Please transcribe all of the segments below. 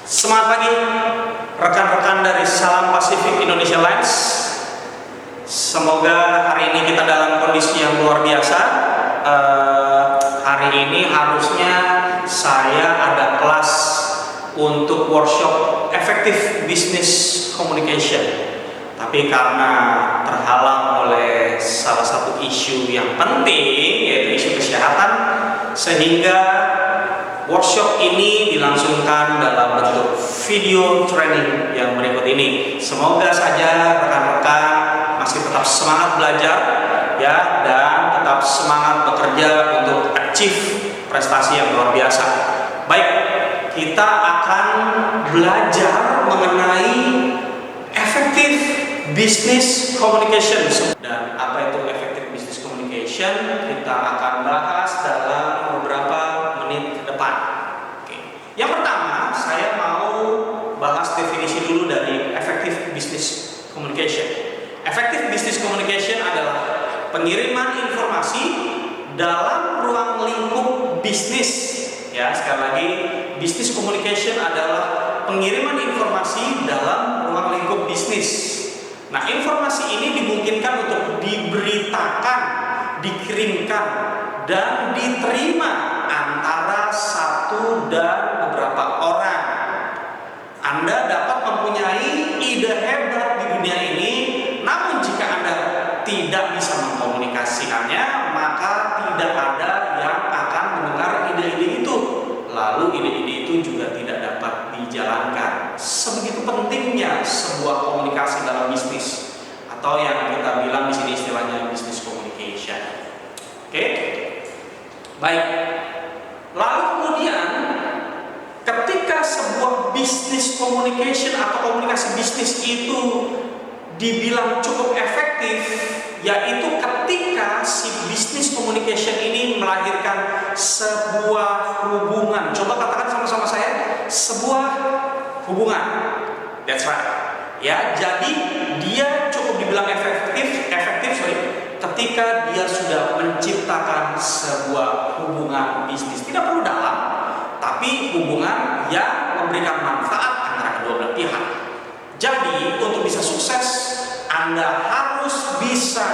Semangat pagi rekan-rekan dari Salam Pasifik Indonesia Lines. Semoga hari ini kita dalam kondisi yang luar biasa. Hari ini harusnya saya ada kelas untuk workshop Effective Business Communication, tapi karena terhalang oleh salah satu isu yang penting, yaitu isu kesehatan, sehingga workshop ini dilangsungkan dalam bentuk video training yang berikut ini. Semoga saja rekan-rekan masih tetap semangat belajar ya, dan tetap semangat bekerja untuk achieve prestasi yang luar biasa. Baik, kita akan belajar mengenai effective business communication. Dan apa itu effective business communication? Kita akan bahas dalam beberapa menit ke depan. Oke. Yang pertama, saya mau bahas definisi dulu dari effective business communication. Effective business communication adalah pengiriman informasi dalam ruang lingkup bisnis. Ya, sekali lagi, business communication adalah pengiriman informasi dalam ruang lingkup bisnis. Nah, informasi ini dimungkinkan untuk diberitakan, dikirimkan, dan diterima antara satu dan beberapa orang. Anda dapat mempunyai ide hebat di dunia ini, namun jika Anda tidak bisa mengkomunikasikannya, maka tidak ada yang akan mendengar ide-ide itu. Lalu ide-ide itu juga tidak dapat dijalankan. Sebegitu pentingnya sebuah komunikasi dalam bisnis, atau yang kita bilang di sini istilahnya business communication. Oke? Baik. Lalu kemudian ketika sebuah business communication atau komunikasi bisnis itu dibilang cukup efektif, yaitu ketika si business communication ini melahirkan sebuah hubungan. Coba katakan sama-sama saya, sebuah hubungan. That's right. Ya, jadi dia cukup dibilang efektif ketika dia sudah menciptakan sebuah hubungan bisnis. Tidak perlu dalam, tapi hubungan yang memberikan manfaat antara kedua belah pihak. Jadi, untuk bisa sukses, Anda harus bisa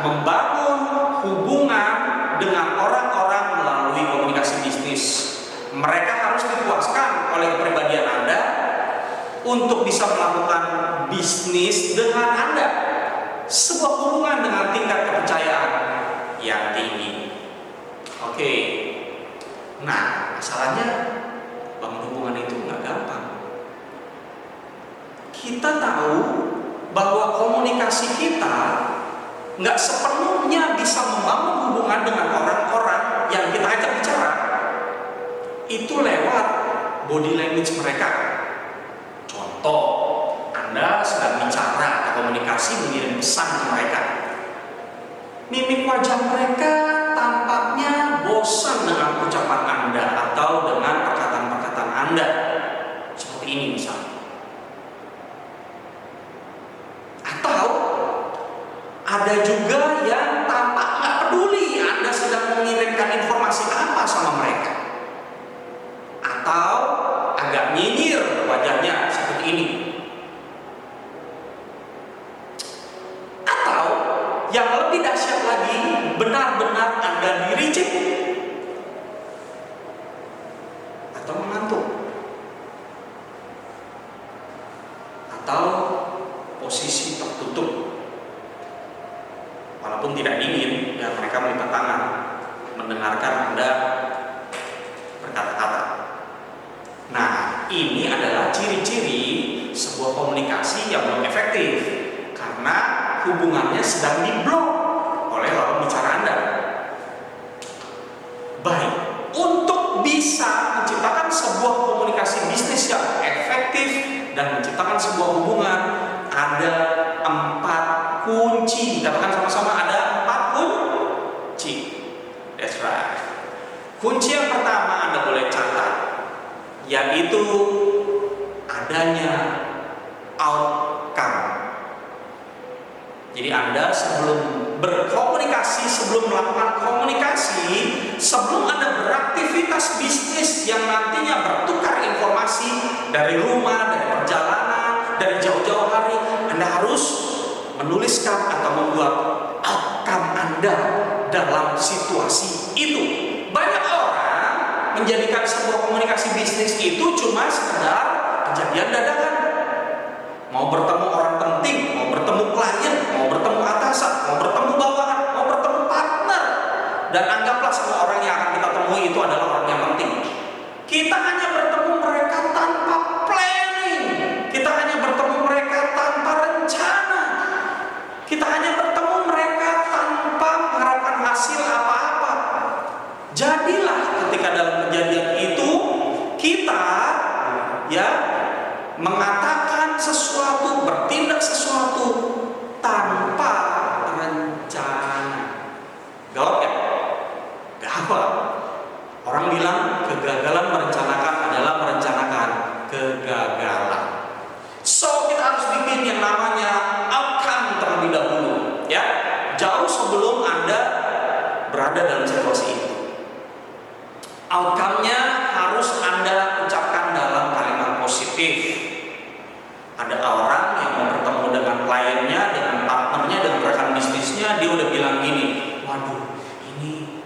membangun hubungan dengan orang-orang melalui komunikasi bisnis. Mereka harus dipuaskan oleh kepribadian Anda untuk bisa melakukan bisnis dengan Anda. Sebuah hubungan dengan tingkat kepercayaan yang tinggi. Oke. Nah, masalahnya bangun hubungan itu nggak gampang. Kita tahu bahwa komunikasi kita nggak sepenuhnya bisa membangun hubungan dengan orang-orang yang kita ajak bicara. Itu lewat body language mereka. Contoh, Anda sedang bicara atau komunikasi mengirim pesan ke mereka. Mimik wajah mereka tampaknya bosan dengan ucapan Anda atau dengan perkataan-perkataan Anda. Seperti ini misalnya. Atau ada juga yang tampak nggak peduli Anda sedang mengirimkan informasi apa sama mereka. Atau agak nyinyir wajahnya seperti ini. Atau yang lebih dahsyat lagi, benar-benar Anda di-reject atau mengantuk, atau posisi tertutup, walaupun tidak ingin dan mereka melipat tangan mendengarkan Anda berkata-kata. Nah, ini adalah ciri-ciri sebuah komunikasi yang belum efektif karena hubungannya sedang diblok oleh lawan bicara Anda. Baik, untuk bisa menciptakan sebuah komunikasi bisnis yang efektif dan menciptakan sebuah hubungan, ada 4 kunci. Katakan sama-sama, ada 4 kunci. That's right. Kunci yang pertama Anda boleh catat, yaitu adanya outcome. Jadi Anda sebelum berkomunikasi, sebelum melakukan komunikasi, sebelum Anda beraktivitas bisnis yang nantinya bertukar informasi, dari rumah, dari perjalanan, dari jauh-jauh hari, Anda harus menuliskan atau membuat outcome Anda dalam situasi itu. Banyak orang menjadikan sebuah komunikasi bisnis itu cuma sekedar kejadian dadakan. Mau bertemu orang penting, mau bertemu klien, mau bertemu atasan, mau bertemu bawahan, mau bertemu partner. Dan anggaplah semua orang yang akan kita temui itu adalah orang yang penting. Kita hanya bertemu mereka tanpa planning. Kita hanya bertemu mereka tanpa rencana. Kita hanya bertemu mereka tanpa mengharapkan hasil apa-apa. Jadilah ketika dalam kejadian itu kita mengatakan sesuatu, bertindak sesuatu tanpa rencana. Gawat ya? Gawat. Orang bilang kegagalan merencanakan adalah merencanakan kegagalan. So kita harus bikin yang namanya outcome terlebih dahulu, ya, jauh sebelum Anda berada dalam situasi itu. Outcome-nya harus Anda ucapkan dalam kalimat positif. Ada orang yang mau bertemu dengan kliennya, dengan partnernya, dengan rekan bisnisnya, dia udah bilang gini, waduh, ini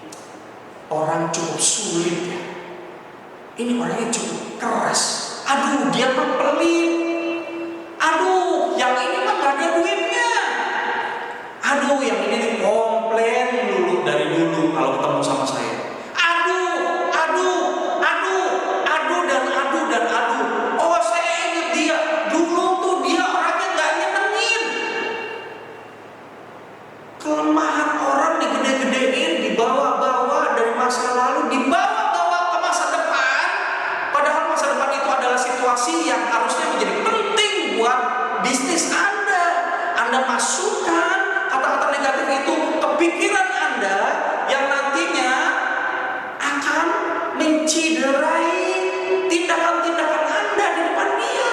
orang cukup sulit ya. Ini orangnya cukup keras. Aduh, dia mah pelit. Aduh, yang ini mah gak ada duitnya. Aduh, yang ini komplain dulu dari dulu kalau ketemu sama saya. Oh, saya ingat dia. Dulu tuh dia orangnya gak nyenengin. Kelemahan orang digede-gedein, dibawa-bawa dari masa lalu, dibawa-bawa ke masa depan. Padahal masa depan itu adalah situasi yang harusnya menjadi penting buat bisnis Anda. Anda masukkan kata-kata negatif itu ke pikiran Anda yang nantinya akan menciderai tindakan-tindakan Anda di depan dia.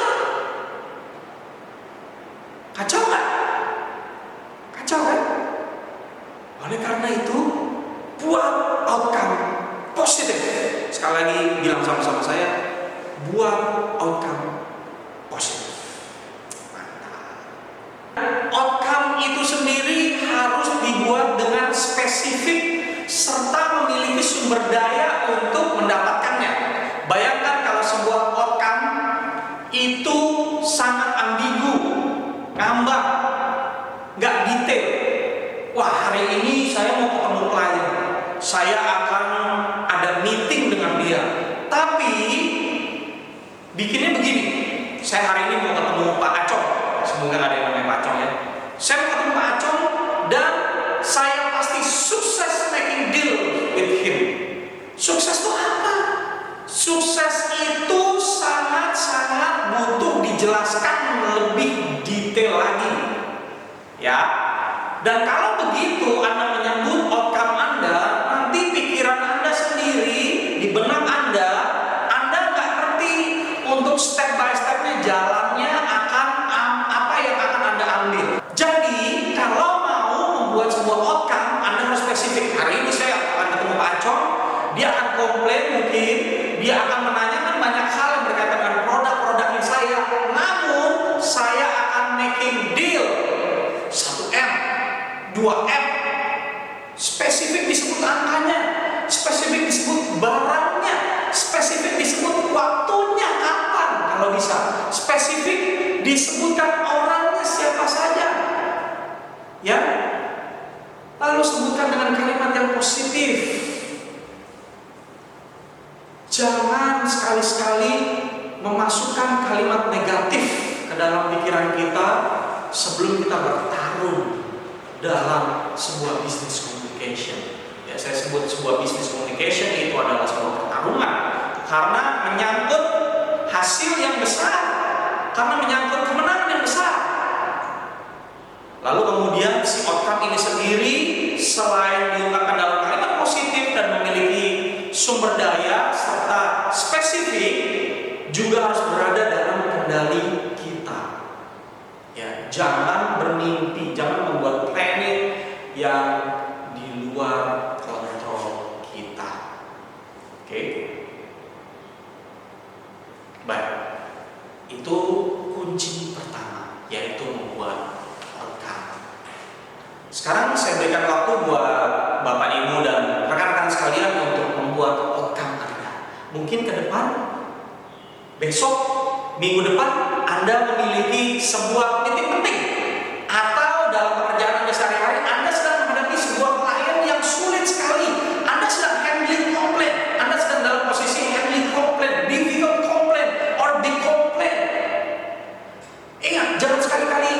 Kacau nggak? Kacau kan? Oleh karena itu, buat outcome positif. Sekali lagi bilang sama-sama saya, buat outcome positif. Mantap. Outcome itu sendiri harus dibuat dengan spesifik serta memiliki sumber daya untuk mendapatkannya. Bayangkan kalau sebuah outcome itu sangat ambigu, ngambang, nggak detail. Wah, hari ini saya mau ketemu klien, saya akan ada meeting dengan dia. Tapi bikinnya begini, saya hari ini mau ketemu Pak Acong. Semoga ada yang namanya Pak Acong ya. Saya mau ketemu Pak Acong dan saya pasti sukses making deal with him. Sukses itu apa? Sukses itu sangat-sangat butuh dijelaskan lebih detail lagi, ya. Dan kalau begitu Anda menyebut outcome Anda, nanti pikiran Anda sendiri di benak Anda nggak ngerti untuk step by stepnya, jalannya akan apa yang akan Anda ambil. Jadi kalau mau membuat sebuah outcome, Anda harus spesifik. Hari ini saya akan ketemu Pak Acong, dia akan komplain mungkin. Dia akan menanyakan banyak hal yang berkaitan dengan produk-produknya saya. Namun, saya akan making deal 1M, 2M. Spesifik disebut angkanya, spesifik disebut barangnya, spesifik disebut waktunya kapan kalau bisa. Spesifik disebutkan orangnya siapa saja. Ya. Lalu sebutkan dengan kalimat yang positif. Jangan sekali-sekali memasukkan kalimat negatif ke dalam pikiran kita sebelum kita bertarung dalam sebuah business communication. Ya, saya sebut sebuah business communication itu adalah sebuah pertarungan karena menyangkut hasil yang besar, karena menyangkut kemenangan yang besar. Lalu kemudian si outcome ini sendiri selain diungkapkan dalam kalimat positif dan memiliki sumber daya serta spesifik, juga harus berada dalam kendali kita. Ya, jangan bermimpi, jangan membuat planning yang di luar kontrol kita. Oke? Baik. Itu kunci pertama, yaitu membuat rekam. Sekarang saya berikan waktu buat Bapak Ibu dan rekan-rekan sekalian untuk membuat rekam Anda. Mungkin ke depan, besok, minggu depan Anda memiliki sebuah titik penting, atau dalam pekerjaan Anda sehari-hari Anda sedang menghadapi sebuah klien yang sulit sekali. Anda sedang handling komplain, Anda sedang dalam posisi handling komplain, difficult komplain, or big komplain. Ingat, jangan sekali-kali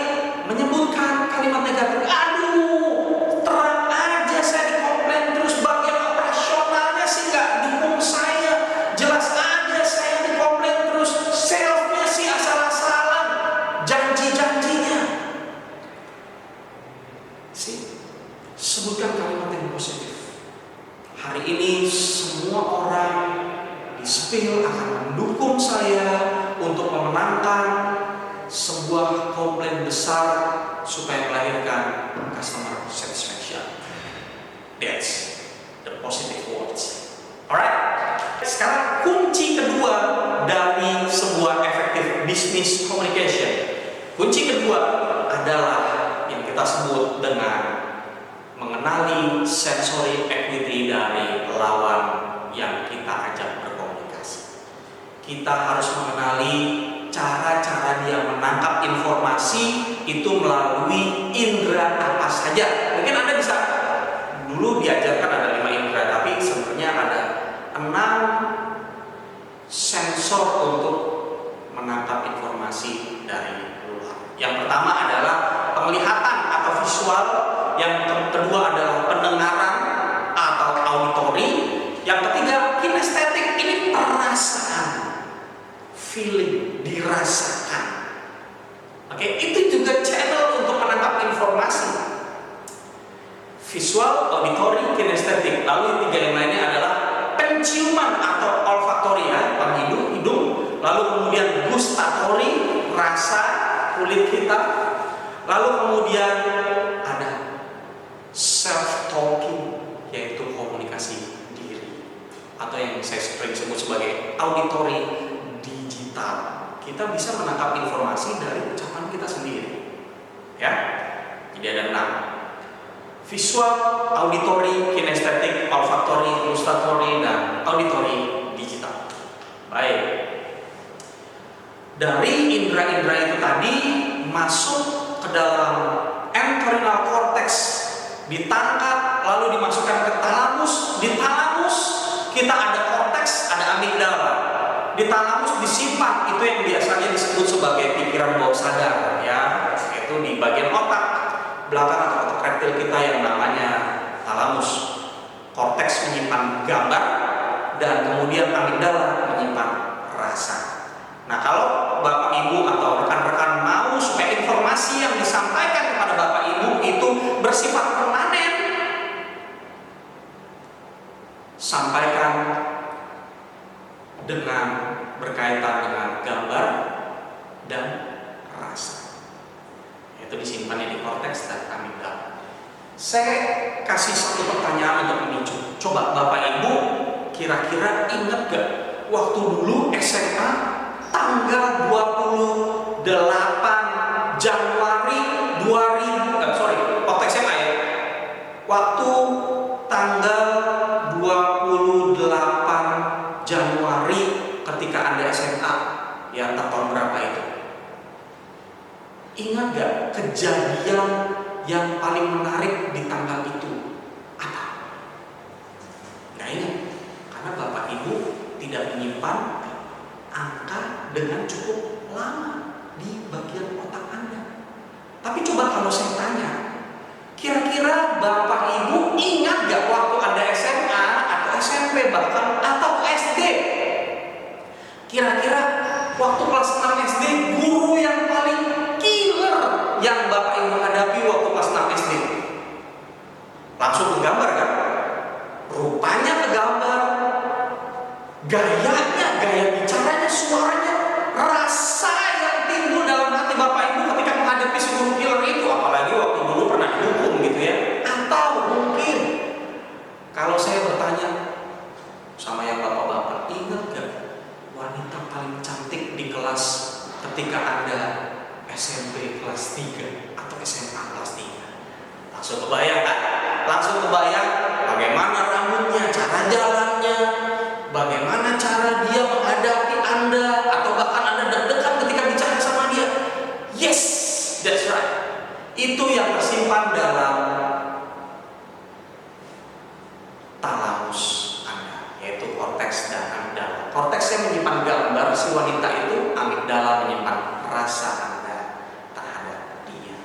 menyebutkan kalimat negatif. Aduh, terang aja saya dikomplain terus, bagian operasionalnya sih nggak dukung saya. Jelas aja saya dikomplain terus, salesnya sih asal-asalan, janji-janjinya. Sebutkan kalimat yang positif. Hari ini semua orang di Spill akan mendukung saya untuk memenangkan sebuah komplain besar supaya melahirkan customer satisfaction. That's the positive words. Alright. Sekarang kunci kedua dari sebuah effective business communication. Kunci kedua adalah yang kita sebut dengan mengenali sensory equity dari lawan yang kita ajak berkomunikasi. Kita harus mengenali cara-cara dia menangkap informasi itu melalui indera apa saja. Mungkin Anda bisa dulu diajarkan ada 5 indera, tapi sebenarnya ada 6 sensor untuk menangkap informasi dari luar. Yang pertama adalah penglihatan atau visual, yang kedua adalah pendengaran atau auditory, yang ketiga kinestetik, ini perasaan, feeling, dirasakan. Oke, itu juga channel untuk menangkap informasi. Visual, auditory, kinestetik. Lalu yang tiga yang lainnya adalah penciuman atau olfaktori, ya, hidung. Lalu kemudian gustatory, rasa kulit kita. Lalu kemudian ada self-talking, yaitu komunikasi diri, atau yang saya sering sebut sebagai auditory digital. Kita bisa menangkap informasi dari ucapan kita sendiri, ya. Jadi ada 6: visual, auditory, kinestetik, olfaktori, gustatory, dan auditory digital. Baik. Dari indera-indera itu tadi masuk ke dalam entorhinal cortex, ditangkap lalu dimasukkan ke talamus. Di talamus kita ada korteks, ada amigdala. Di talamus disimpan itu yang biasanya disebut sebagai pikiran bawah sadar, ya, yaitu di bagian otak belakang atau otak reptil kita yang namanya talamus. Korteks menyimpan gambar dan kemudian amigdala menyimpan rasa. Nah, kalau Bapak Ibu atau rekan-rekan mau supaya informasi yang disampaikan kepada Bapak Ibu itu bersifat permanen, sampaikan dengan berkaitan dengan gambar dan rasa. Itu disimpan di korteks dan amigdala. Saya kasih satu pertanyaan untuk memicu. Coba Bapak Ibu kira-kira ingat gak waktu dulu SMA tanggal 28 Januari 2000, waktu SMA ya, waktu tanggal 28 Januari ketika Anda SMA, ya, tahun berapa itu? Ingat gak kejadian yang paling menarik di tanggal itu? Apa? Nggak ingat, karena Bapak Ibu tidak menyimpan angka dengan cukup lama di bagian otak Anda. Tapi coba kalau saya tanya, kira-kira Bapak Ibu ingat gak waktu Anda SMA atau SMP bahkan atau SD? Kira-kira waktu kelas 6 SD guru yang paling killer yang Bapak Ibu hadapi waktu kelas 6 SD? Langsung kegambar kan? Rupanya kegambar, gaya bicaranya, suaranya, rasa yang timbul dalam hati Bapak Ibu ketika menghadapi si guru killer itu, apalagi waktu dulu pernah dihukum gitu ya. Atau mungkin kalau saya bertanya sama yang bapak-bapak, ingat gak wanita paling cantik di kelas ketika ketika Anda SMP kelas 3 atau SMA kelas 3. Langsung kebayang kan? Langsung kebayang bagaimana rambutnya, cara jalannya, bagaimana cara dia menghadapi Anda, atau bahkan Anda deg-degan ketika bicara sama dia. Yes, that's right. Itu yang tersimpan dalam talamus Anda, yaitu korteks dan amigdala. Korteks yang menyimpan gambar si wanita itu, amigdala menyimpan rasa Anda terhadap dia.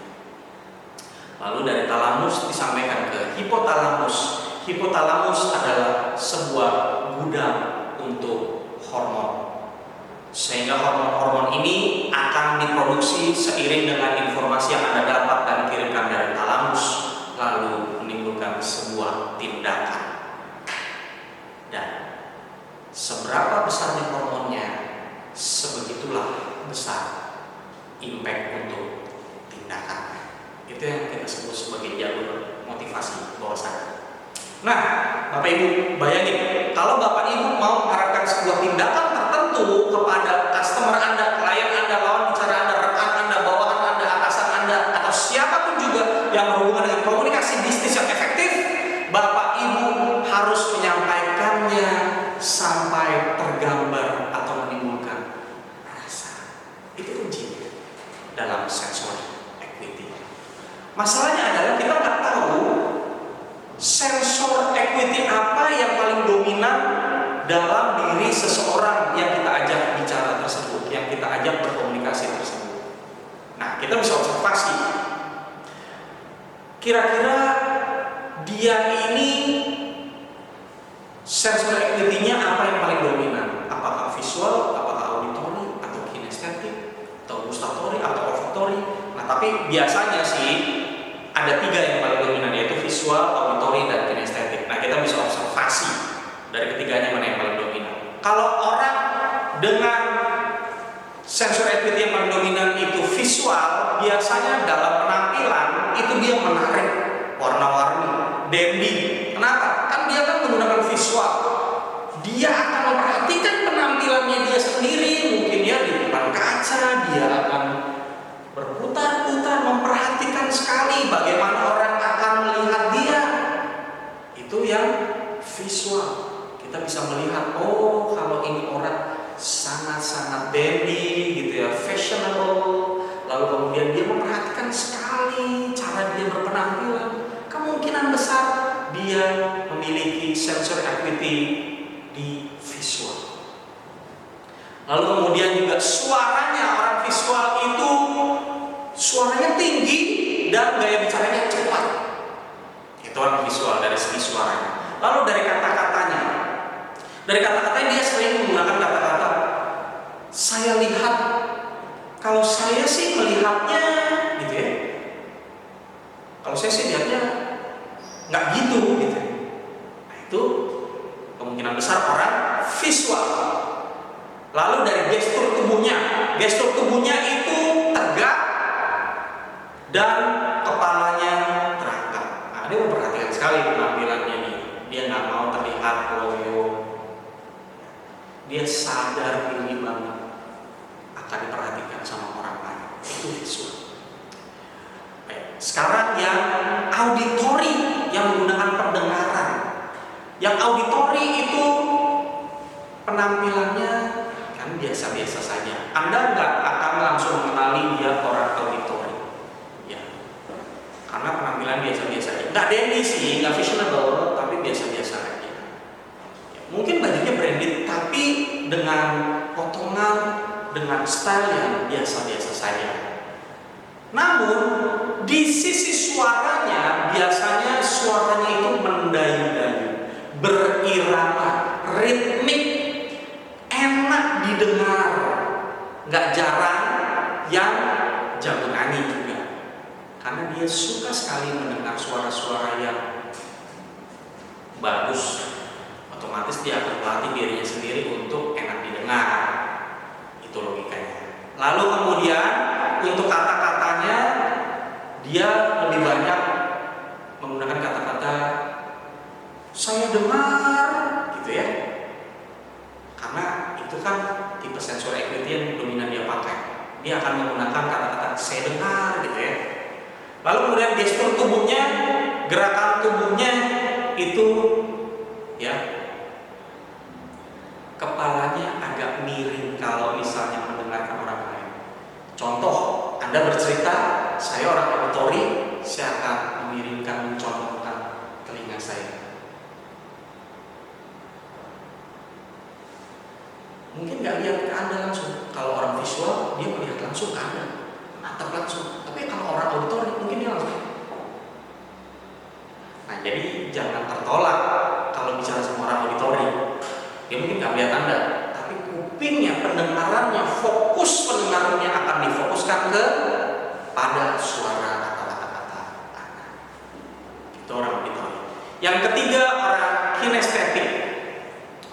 Lalu dari talamus disampaikan ke hipotalamus. Hipotalamus adalah sebuah gudang untuk hormon, sehingga hormon-hormon ini akan diproduksi seiring dengan informasi yang Anda dapat dan dikirimkan dari talamus, lalu menimbulkan sebuah tindakan. Dan seberapa besarnya hormonnya, sebegitulah besar impact untuk tindakan. Itu yang kita sebut sebagai jalur motivasi bawah sadar. Nah, Bapak Ibu bayangin, kalau Bapak Ibu mau mengharapkan sebuah tindakan tertentu kepada customer Anda, klien Anda, lawan bicara Anda, rekan Anda, bawahan Anda, atasan Anda, atau siapapun juga yang berhubungan dengan komunikasi bisnis yang efektif, Bapak Ibu harus menyampaikannya sampai tergambar atau menimbulkan rasa. Itu kuncinya dalam sensory equity. Masalahnya adalah kita nggak tahu sensor equity apa yang paling dominan dalam diri seseorang yang kita ajak bicara tersebut, yang kita ajak berkomunikasi tersebut. Nah, kita bisa observasi, kira-kira dia ini sensor equity-nya apa yang paling dominan? Apakah visual, apakah auditory, atau kinestetik, atau gustatory, atau olfactory? Nah, tapi biasanya sih ada 3 yang paling dominan, yaitu visual, auditory, dan kinestetik. Nah, kita bisa observasi dari ketiganya mana yang paling dominan. Kalau orang dengan sensor equity yang paling dominan itu visual, biasanya dalam penampilan itu dia menarik, warna-warni, dandy. Kenapa? Kan dia kan menggunakan visual. Dia akan memperhatikan penampilannya dia sendiri, mungkin ya di depan kaca, dia akan berputar-putar, memperhatikan sekali bagaimana orang akan melihat dia. Itu yang visual. Kita bisa melihat, oh kalau ini orang sangat-sangat dandy gitu ya, fashionable. Lalu kemudian dia memperhatikan sekali cara dia berpenampilan. Kemungkinan besar dia memiliki sensor equity di visual. Lalu kemudian juga suaranya, orang visual itu suaranya tinggi dan gaya bicaranya cepat. Itu orang visual dari segi suaranya. Lalu dari kata-katanya, dia sering menggunakan kata-kata, saya lihat, kalau saya sih melihatnya gitu ya, kalau saya sih lihatnya nggak gitu. Nah, itu kemungkinan besar orang visual. Lalu dari gestur tubuhnya itu tegak dan kepalanya terangkat. Nah, dia memperhatikan sekali penampilannya nih. Dia nggak mau terlihat loyo. Dia sadar diri banget akan diperhatikan sama orang lain. Itu visual. Baik. Sekarang yang auditory, yang menggunakan pendengaran. Yang auditory itu penampilannya kan biasa-biasa saja. Anda nggak akan langsung mengenali dia orang auditory, ya, karena penampilan biasa-biasa aja. Nggak dandy sih, nggak fashionable, tapi biasa-biasa aja. Ya, mungkin bajunya branded, tapi dengan potongan, dengan style yang biasa-biasa saja. Namun di sisi suaranya, biasanya suaranya itu mendayu-dayu, berirama, ritmik, enak didengar. Nggak jarang yang jago nyanyi juga, karena dia suka sekali mendengar suara-suara yang bagus. Otomatis dia akan melatih dirinya sendiri untuk enak didengar. Itu logikanya. Lalu kemudian untuk kata-katanya, dia lebih banyak menggunakan kata-kata saya dengar gitu ya, karena itu kan tipe sensor equity yang dominan dia pakai. dia akan menggunakan kata-kata saya dengar gitu ya. Lalu kemudian gestur tubuhnya, gerakan tubuhnya itu ya, kepalanya agak miring kalau misalnya mendengarkan orang lain. Contoh, Anda bercerita, saya orang auditori, saya akan memiringkan, mencontohkan telinga saya. Mungkin nggak lihat ke Anda langsung. Kalau orang visual, dia melihat langsung ke Anda, menatap langsung. Tapi kalau orang auditori, mungkin dia langsung. Nah, jadi jangan tertolak kalau bicara sama orang auditori. Dia mungkin nggak lihat Anda, tapi kupingnya, pendengarannya, fokus pendengarannya akan difokuskan ke pada suara atau kata-kata Anda. Itu orang auditori. Yang ketiga, orang kinestetik.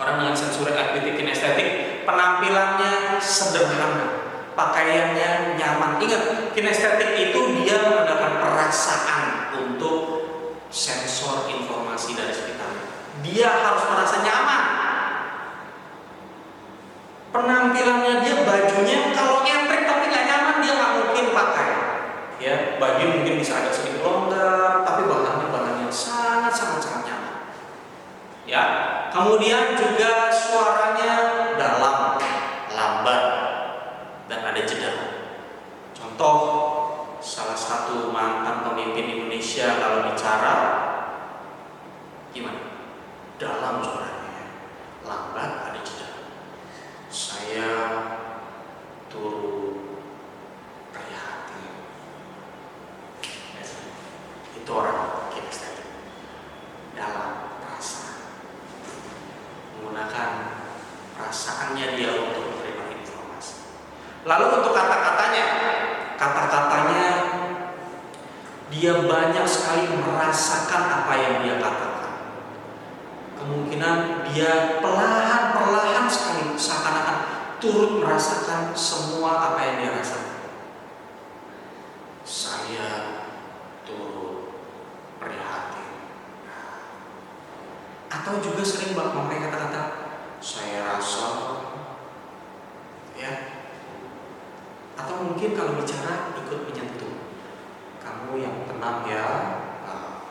Orang dengan sensori akuistik kinestetik, penampilannya sederhana, pakaiannya nyaman. Ingat, kinestetik itu dia menggunakan perasaan untuk sensor informasi dari sekitarnya. Dia harus merasa nyaman. Penampilannya dia, bajunya kalau nyentrek tapi nggak nyaman, dia nggak mungkin pakai. Ya, baju mungkin bisa agak sedikit longgar, tapi bahannya sangat nyaman. Ya, kemudian juga suaranya dalam, lambat, dan ada jeda. Contoh, salah satu mantan pemimpin Indonesia kalau bicara gimana? Dalam suaranya, lambat, ada jeda. Saya turut prihatin. Itu orang kinestetik. Dalam perasaan, menggunakan perasaannya dia untuk menerima informasi. Lalu untuk kata-katanya dia banyak sekali merasakan apa yang dia katakan. Kemungkinan dia perlahan sekali seakan-akan turut merasakan semua apa yang dia rasakan. Saya turut prihatin. Atau juga sering memakai kata-kata saya rasa, ya. Atau mungkin kalau bicara ikut menyentuh. Kamu yang tenang ya. Nah,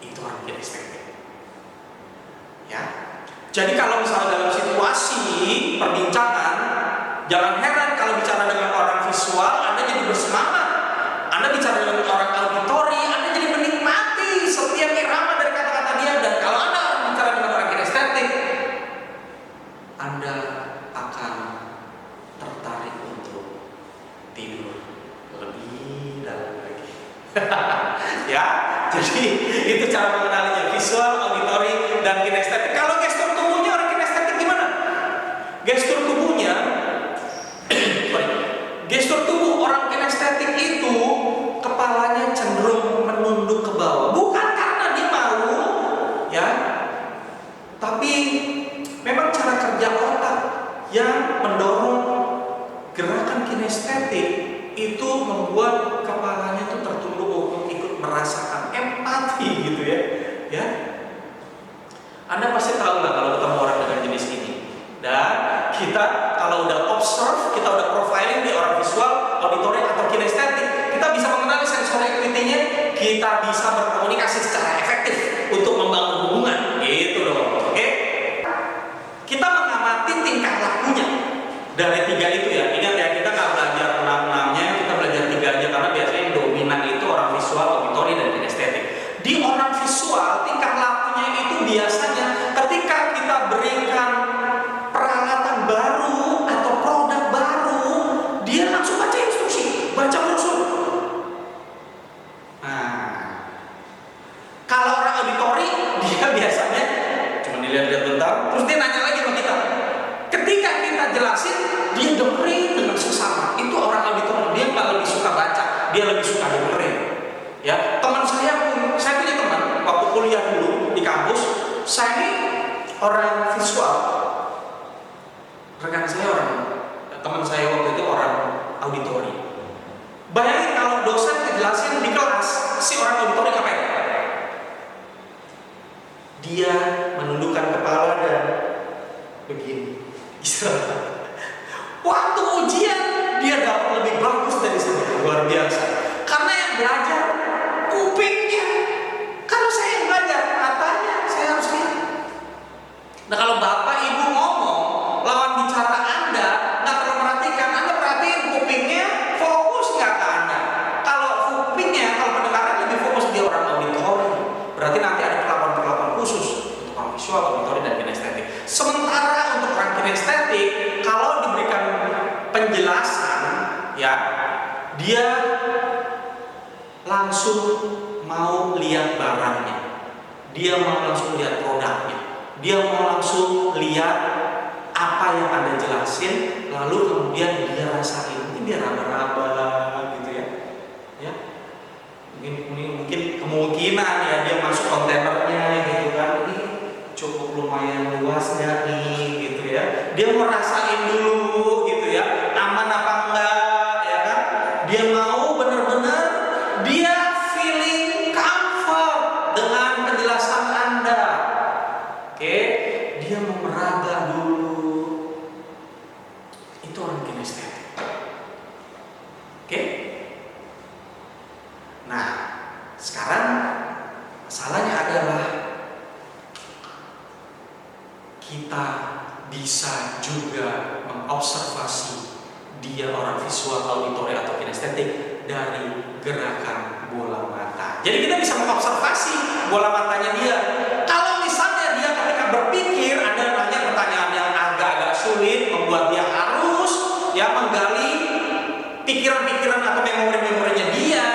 itu orang kinestetik. Ya. Jadi kalau misalnya dalam situasi perbincangan, jangan heran kalau bicara dengan orang visual, Anda jadi bersemangat. Anda bicara dengan orang auditori, Anda jadi menikmati setiap irama dari kata-kata dia. Dan kalau Anda bicara dengan orang kinestetik, Anda akan tertarik untuk tidur lebih dalam lagi. Ya, jadi itu cara mengenalinya, visual, auditori, dan kinestetik. Kalau gestur tubuhnya orang kinestetik gimana? Gestur tubuhnya, gestur tubuh orang kinestetik itu kepalanya cenderung menunduk ke bawah. Bukan karena dia mau, ya, tapi memang cara kerja otak yang mendorong gerakan kinestetik itu membuat kepalanya itu tertunduk untuk ikut merasakan empati gitu ya. Ya. Anda pasti tahu lah kalau ketemu orang dengan jenis ini. Dan kita kalau udah observe, kita udah profiling di orang visual, auditori atau kinestetik, kita bisa mengenali sensori akuistiknya, kita bisa berkomunikasi secara efektif untuk membangun hubungan. Gitu dong. Oke? Kita mengamati tingkah lakunya dari tiga itu ya. Ingat ya, kita nggak belajar 6-6-nya, kita belajar 3 aja karena biasanya yang dominan itu orang visual, auditori, dan kinestetik. Di orang visual, tingkah lakunya itu biasanya ketika kita berikan peralatan baru atau produk baru, dia langsung baca instruksi, baca brosur. Nah, kalau orang auditori, dia biasanya cuma dilihat-lihat bentar, terus dia nanya lagi sama kita. Ketika kita jelasin, dia dengerin dengan seksama. Itu orang auditori, dia nggak lebih suka baca, dia lebih suka dengerin. Ya, teman saya punya teman waktu kuliah dulu di kampus, saya ini orang visual, rekan saya teman saya waktu itu orang auditori. Bayangin kalau dosen ngejelasin di kelas, si orang auditori ngapain? Dia menundukkan kepala dan begini. Waktu ujian dia dapat lebih bagus dari saya. Luar biasa. Karena yang belajar kupingnya. Kalau saya yang belajar matanya, saya harus lihat. Nah, kalau bapak ibu ngomong, lawan bicara Anda nggak terlalu merhatikan, Anda perhatiin kupingnya fokus nggak ke Anda. Kalau kupingnya, kalau pendengaran lebih fokus di orang auditori, berarti nanti ada perlakuan-perlakuan khusus untuk orang visual, auditori, dan kinestetik. Sementara untuk orang kinestetik, kalau diberikan penjelasan, ya, dia langsung mau lihat barangnya, dia mau langsung lihat produknya, dia mau langsung lihat apa yang Anda jelasin, lalu kemudian dia rasain, ini dia raba-raba gitu ya, ya. Mungkin kemungkinan ya dia masuk kontainernya gitu kan, ini cukup lumayan luas nggak nih gitu ya. Dia mau rasain dulu gitu ya, aman apa enggak ya kan. Dia mau benar-benar dia feeling comfort dengan penjelasan Anda. Oke, dia mau meraba dulu. Itu orang kinestetik. Oke. Nah, sekarang masalahnya adalah kita bisa juga mengobservasi dia orang visual, auditori, atau kinestetik dari gerakan bola mata. Jadi kita bisa mengobservasi bola matanya dia. Kalau misalnya dia ketika berpikir, Anda nanya pertanyaan yang agak-agak sulit, membuat dia harus ya menggali pikiran-pikiran atau memori-memorinya dia,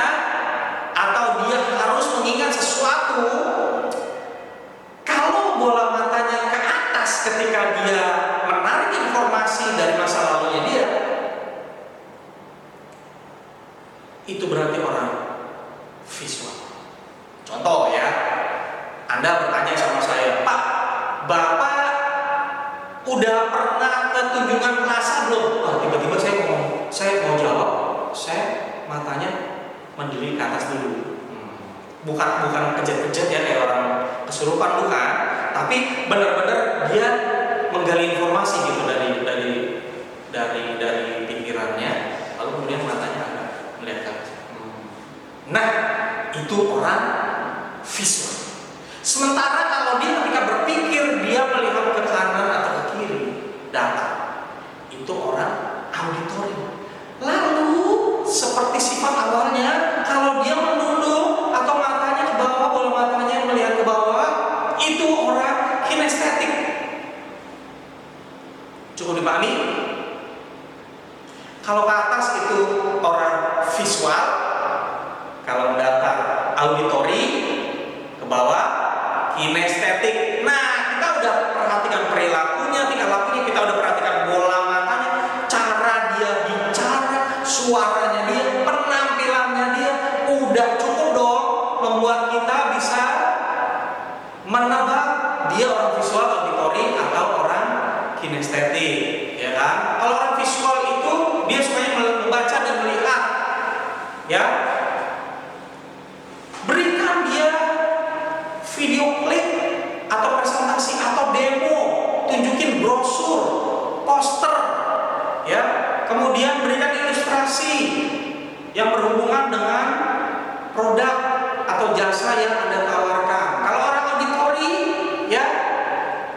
atau dia harus mengingat sesuatu. Kalau bola matanya ke atas ketika dia menarik informasi dari masa lalunya dia, itu berarti orang visual. Contoh ya, Anda bertanya sama saya, Pak, Bapak udah pernah ke Tunjungan Plaza belum? Oh, tiba-tiba saya mau jawab, saya matanya mendiri ke atas dulu. Bukan kejat-kejat ya kayak orang kesurupan, bukan, tapi benar-benar dia menggali informasi gitu dari pikirannya, lalu kemudian matanya agak melihat ke atas. Nah, itu orang visual. Sementara kalau dia ketika berpikir, dia melihat ke kanan atau ke kiri, data, itu orang auditori. Lalu seperti sifat awalnya, kalau dia menunduk atau matanya ke bawah, bola matanya melihat ke bawah, itu orang kinestetik. Cukup dipahami? Kalau ke atas itu orang visual, kalau mendatar auditori, ke bawah kinestetik. Nah, kita udah perhatikan perilakunya, tingkah lakunya, kita udah perhatikan bola matanya, cara dia bicara, suaranya dia, penampilannya dia, udah cukup dong membuat kita bisa menebak dia orang visual, auditori, atau orang kinestetik, ya kan? Kalau orang visual itu dia sukanya membaca dan melihat, ya. Berikan dia video klip atau presentasi atau demo, tunjukin brosur, poster, ya. Kemudian berikan ilustrasi yang berhubungan dengan produk atau jasa yang Anda tawarkan. Kalau orang auditori, ya,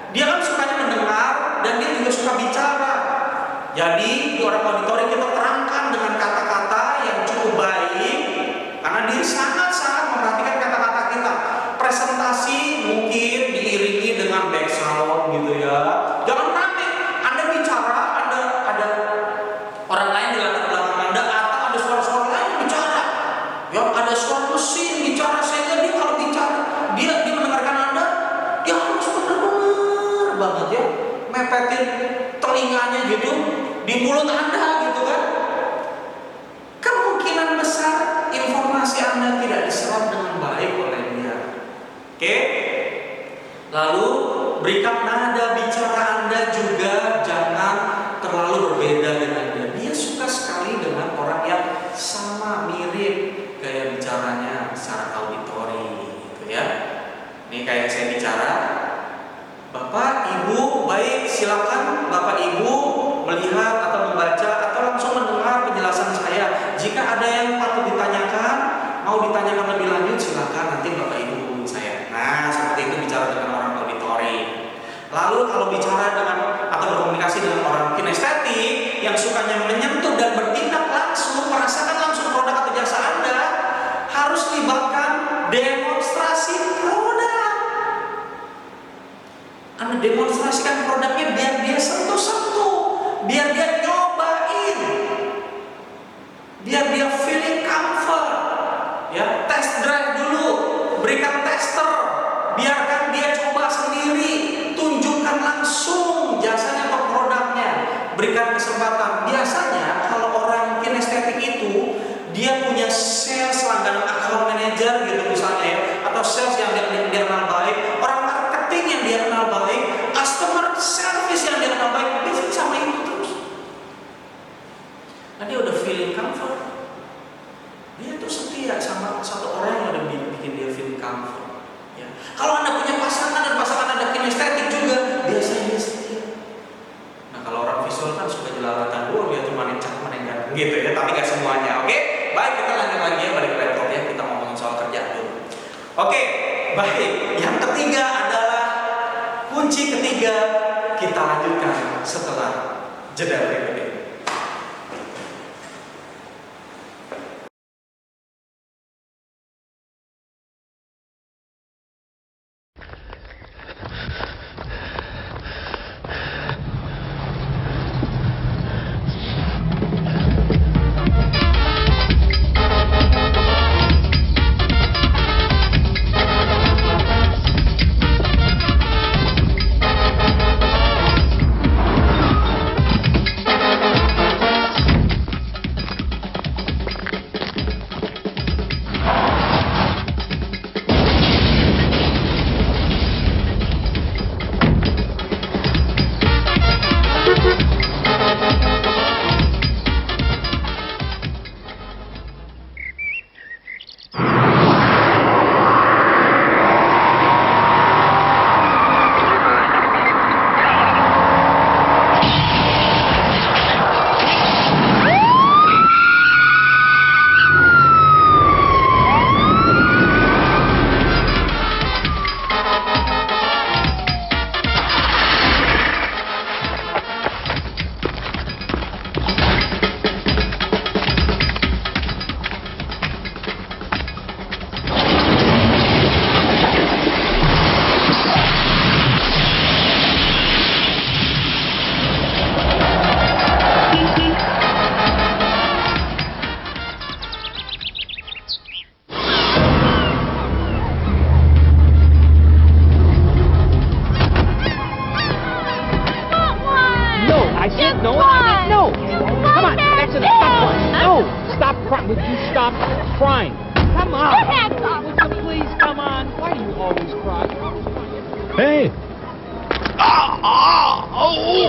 dia kan sukanya mendengar dan dia juga suka bicara. Jadi di orang auditori kita terangkan dengan kata-kata yang cukup baik, karena dia sangat-sangat memperhatikan kata-kata kita. Presentasi mungkin diiringi dengan background gitu ya. Jangan rame. Anda bicara, ada orang lain di latar belakang Anda, atau ada suara-suara lain yang bicara. Ya, ada suara mesin bicara, sehingga dia kalau bicara, dia mendengarkan Anda, dia harus benar-benar banget ya, mepetin telinganya gitu di mulut Anda gitu kan. Kemungkinan besar informasi Anda tidak diserap dengan baik oleh dia. Oke? Lalu berikan nada bicara Anda juga jangan terlalu berbeda dengan dia. Dia suka sekali dengan orang yang sama, mirip gaya bicaranya secara auditori gitu ya. Ini kayak saya bicara, Bapak, Ibu, baik, silakan Bapak Ibu melihat atau membaca atau langsung mendengar yang sukanya menyentuh dan bertindak langsung, merasakan langsung produk atau jasa Anda, harus libatkan demonstrasi produk. Anda demonstrasikan produknya biar dia sentuh-sentuh, biar dia nyobain, biar dia feeling comfort, ya, test drive dulu, berikan tester, biarkan dia coba sendiri, tunjukkan langsung jasanya atau produknya, berikan kesempatan. Biasanya kalau orang kinestetik itu dia punya sales langganan account manager gitu misalnya ya, atau sales yang dia kenal baik, orang marketing yang dia kenal baik, customer service yang dia kenal baik, dia sama itu terus. Nah, dia udah feeling comfort. Dia tuh setia sama satu orang yang udah bikin dia feeling comfort. Ya. Kalau Anda punya pasangan dan pasangan Anda kinestetik juga, biasanya dia setia. Nah, kalau orang visual kan suka jelalatan dulu, dia cuma nencak menengah gitu ya, tapi gak semuanya. Oke, baik, kita lanjut lagi ya, balik ke laptop ya, kita ngomongin soal kerja dulu. Oke, baik. Yang ketiga adalah kunci ketiga, kita lanjutkan setelah jeda berikut ini. No, I no. Come on, that's it. Stop crying. No, stop crying. Would you stop crying? Come on. Would you please come on? Why do you always cry? Hey. Oh.